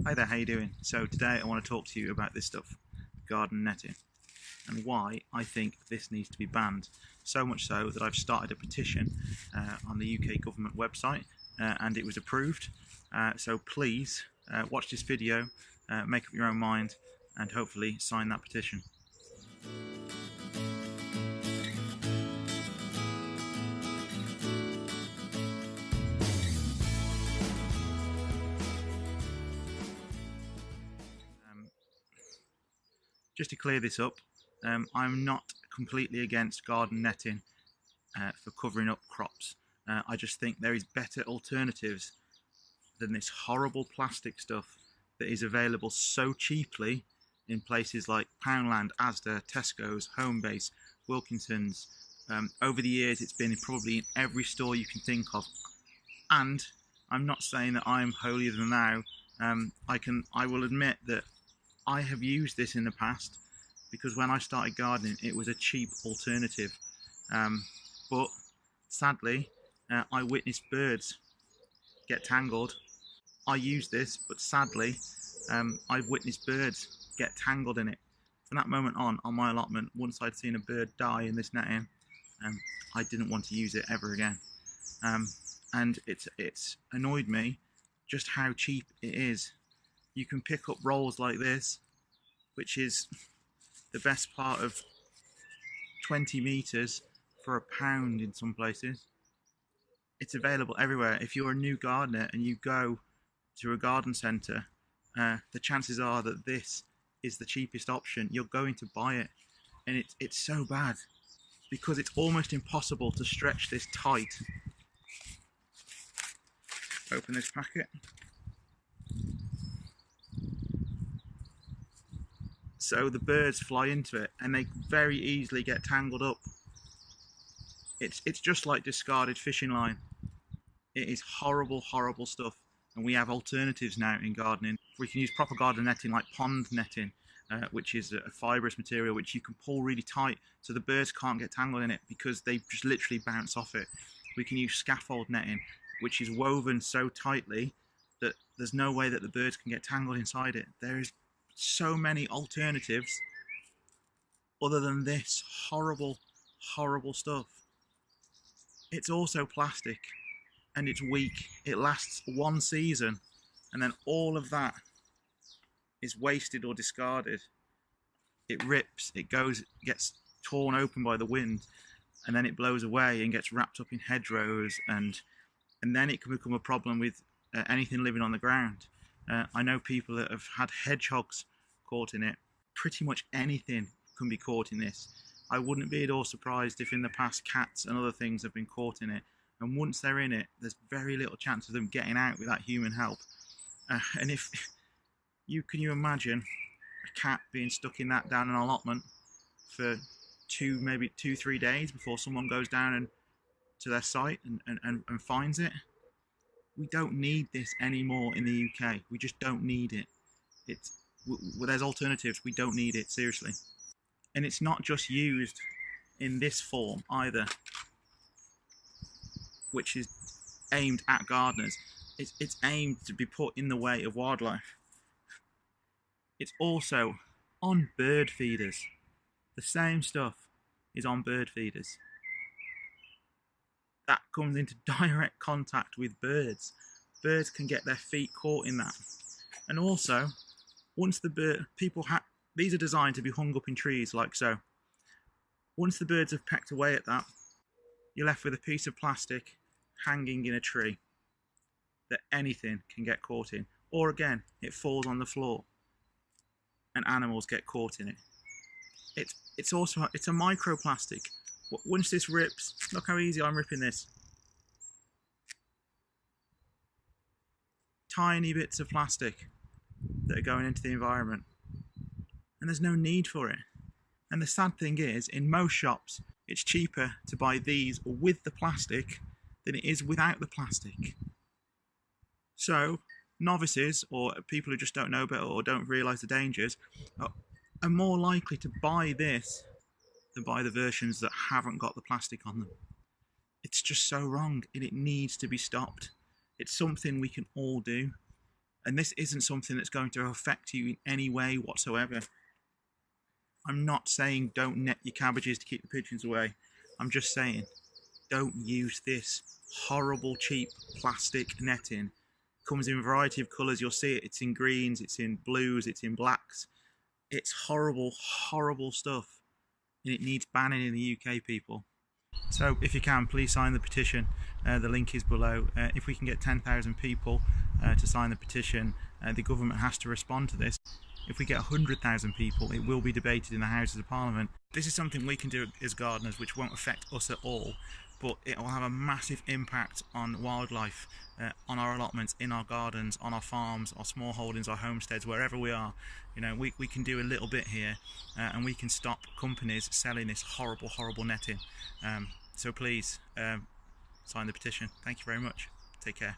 Hi there, how you doing? So today I want to talk to you about this stuff, garden netting, and why I think this needs to be banned. So much so that I've started a petition on the UK government website and it was approved. So please watch this video, make up your own mind and hopefully sign that petition. Just to clear this up, I'm not completely against garden netting for covering up crops. I just think there is better alternatives than this horrible plastic stuff that is available so cheaply in places like Poundland, Asda, Tesco's, Homebase, Wilkinson's. Over the years it's been probably in every store you can think of, and I'm not saying that I'm holier than thou. I will admit that I have used this in the past because when I started gardening it was a cheap alternative, but sadly I witnessed birds get tangled. I use this, but sadly I've witnessed birds get tangled in it. From that moment on my allotment, once I'd seen a bird die in this netting, I didn't want to use it ever again. And it's annoyed me just how cheap it is. You can pick up rolls like this, which is the best part of 20 meters for £1 in some places. It's available everywhere. If you're a new gardener and you go to a garden centre, the chances are that this is the cheapest option. You're going to buy it, and it's so bad because it's almost impossible to stretch this tight. Open this packet. So the birds fly into it and they very easily get tangled up. It's just like discarded fishing line. It is horrible, horrible stuff. And we have alternatives now in gardening. We can use proper garden netting like pond netting, which is a fibrous material which you can pull really tight so the birds can't get tangled in it because they just literally bounce off it. We can use scaffold netting, which is woven so tightly that there's no way that the birds can get tangled inside it. There is so many alternatives other than this horrible, horrible stuff. It's also plastic and it's weak. It lasts one season and then all of that is wasted or discarded. It rips, it gets torn open by the wind, and then it blows away and gets wrapped up in hedgerows, and then it can become a problem with anything living on the ground. I know people that have had hedgehogs caught in it. Pretty much anything can be caught in this. I wouldn't be at all surprised if in the past cats and other things have been caught in it, and once they're in it there's very little chance of them getting out without human help. And if you imagine a cat being stuck in that down an allotment for maybe 2-3 days before someone goes down and to their site and finds it. We don't need this anymore in the UK. We just don't need it. There's alternatives. We don't need it, seriously. And it's not just used in this form either, which is aimed at gardeners. It's aimed to be put in the way of wildlife. It's also on bird feeders. The same stuff is on bird feeders. That comes into direct contact with birds. Birds can get their feet caught in that. And also, once the bird, these are designed to be hung up in trees like so. Once the birds have pecked away at that, you're left with a piece of plastic hanging in a tree that anything can get caught in. Or again, it falls on the floor and animals get caught in it. It's a microplastic. Once this rips, look how easy I'm ripping this. Tiny bits of plastic that are going into the environment. And there's no need for it. And the sad thing is, in most shops, it's cheaper to buy these with the plastic than it is without the plastic. So, novices, or people who just don't know better or don't realise the dangers, are more likely to buy this than buy the versions that haven't got the plastic on them. It's just so wrong, and it needs to be stopped. It's something we can all do. And this isn't something that's going to affect you in any way whatsoever. I'm not saying don't net your cabbages to keep the pigeons away. I'm just saying don't use this horrible cheap plastic netting. It comes in a variety of colours. You'll see it. It's in greens, it's in blues, it's in blacks. It's horrible, horrible stuff. And it needs banning in the UK, people. So if you can, please sign the petition. The link is below. If we can get 10,000 people to sign the petition, the government has to respond to this. If we get 100,000 people, it will be debated in the Houses of Parliament. This is something we can do as gardeners which won't affect us at all, but it will have a massive impact on wildlife, on our allotments, in our gardens, on our farms, our small holdings, our homesteads, wherever we are. You know, we can do a little bit here, and we can stop companies selling this horrible, horrible netting. So please, sign the petition. Thank you very much. Take care.